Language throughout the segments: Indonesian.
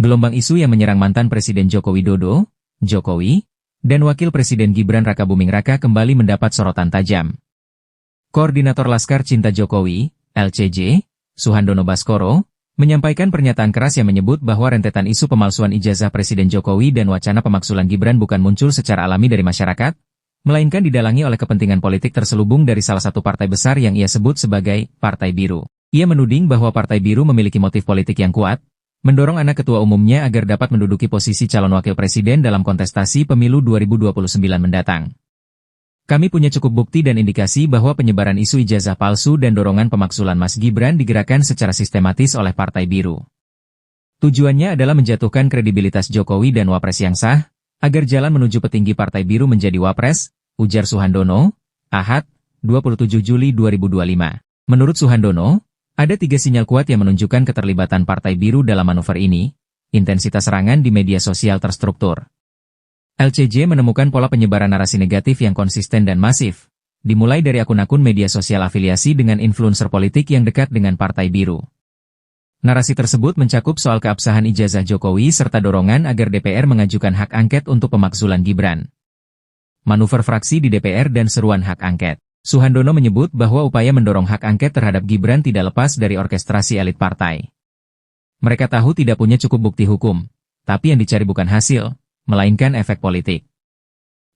Gelombang isu yang menyerang mantan Presiden Joko Widodo, Jokowi, dan Wakil Presiden Gibran Rakabuming Raka kembali mendapat sorotan tajam. Koordinator Laskar Cinta Jokowi, LCJ, Suhandono Baskoro, menyampaikan pernyataan keras yang menyebut bahwa rentetan isu pemalsuan ijazah Presiden Jokowi dan wacana pemaksulan Gibran bukan muncul secara alami dari masyarakat, melainkan didalangi oleh kepentingan politik terselubung dari salah satu partai besar yang ia sebut sebagai Partai Biru. Ia menuding bahwa Partai Biru memiliki motif politik yang kuat, mendorong anak ketua umumnya agar dapat menduduki posisi calon wakil presiden dalam kontestasi pemilu 2029 mendatang. Kami punya cukup bukti dan indikasi bahwa penyebaran isu ijazah palsu dan dorongan pemaksulan Mas Gibran digerakkan secara sistematis oleh Partai Biru. Tujuannya adalah menjatuhkan kredibilitas Jokowi dan Wapres yang sah, agar jalan menuju petinggi Partai Biru menjadi Wapres, ujar Suhandono, Ahad, 27 Juli 2025. Menurut Suhandono, ada 3 sinyal kuat yang menunjukkan keterlibatan Partai Biru dalam manuver ini. Intensitas serangan di media sosial terstruktur. LCJ menemukan pola penyebaran narasi negatif yang konsisten dan masif, dimulai dari akun-akun media sosial afiliasi dengan influencer politik yang dekat dengan Partai Biru. Narasi tersebut mencakup soal keabsahan ijazah Jokowi serta dorongan agar DPR mengajukan hak angket untuk pemaksulan Gibran. Manuver fraksi di DPR dan seruan hak angket. Suhandono menyebut bahwa upaya mendorong hak angket terhadap Gibran tidak lepas dari orkestrasi elit partai. Mereka tahu tidak punya cukup bukti hukum, tapi yang dicari bukan hasil, melainkan efek politik.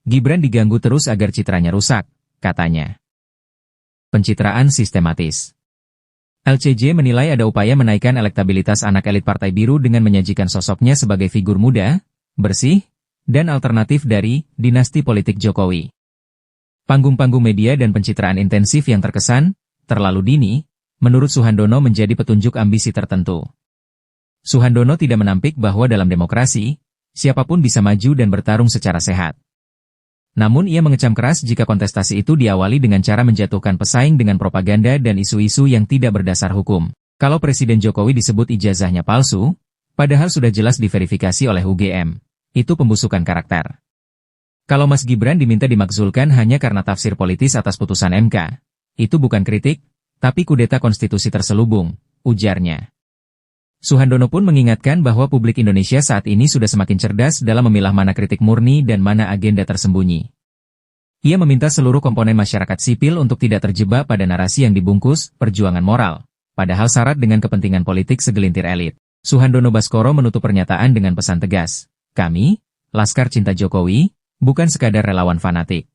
Gibran diganggu terus agar citranya rusak, katanya. Pencitraan sistematis. LCJ menilai ada upaya menaikkan elektabilitas anak elit Partai Biru dengan menyajikan sosoknya sebagai figur muda, bersih, dan alternatif dari dinasti politik Jokowi. Panggung-panggung media dan pencitraan intensif yang terkesan terlalu dini, menurut Suhandono menjadi petunjuk ambisi tertentu. Suhandono tidak menampik bahwa dalam demokrasi, siapapun bisa maju dan bertarung secara sehat. Namun ia mengecam keras jika kontestasi itu diawali dengan cara menjatuhkan pesaing dengan propaganda dan isu-isu yang tidak berdasar hukum. Kalau Presiden Jokowi disebut ijazahnya palsu, padahal sudah jelas diverifikasi oleh UGM, itu pembusukan karakter. Kalau Mas Gibran diminta dimakzulkan hanya karena tafsir politis atas putusan MK, itu bukan kritik, tapi kudeta konstitusi terselubung, ujarnya. Suhandono pun mengingatkan bahwa publik Indonesia saat ini sudah semakin cerdas dalam memilah mana kritik murni dan mana agenda tersembunyi. Ia meminta seluruh komponen masyarakat sipil untuk tidak terjebak pada narasi yang dibungkus perjuangan moral, padahal syarat dengan kepentingan politik segelintir elit. Suhandono Baskoro menutup pernyataan dengan pesan tegas, kami, Laskar Cinta Jokowi, bukan sekadar relawan fanatik.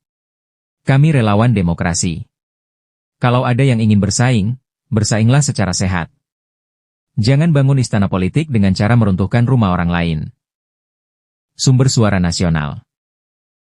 Kami relawan demokrasi. Kalau ada yang ingin bersaing, bersainglah secara sehat. Jangan bangun istana politik dengan cara meruntuhkan rumah orang lain. Sumber Suara Nasional.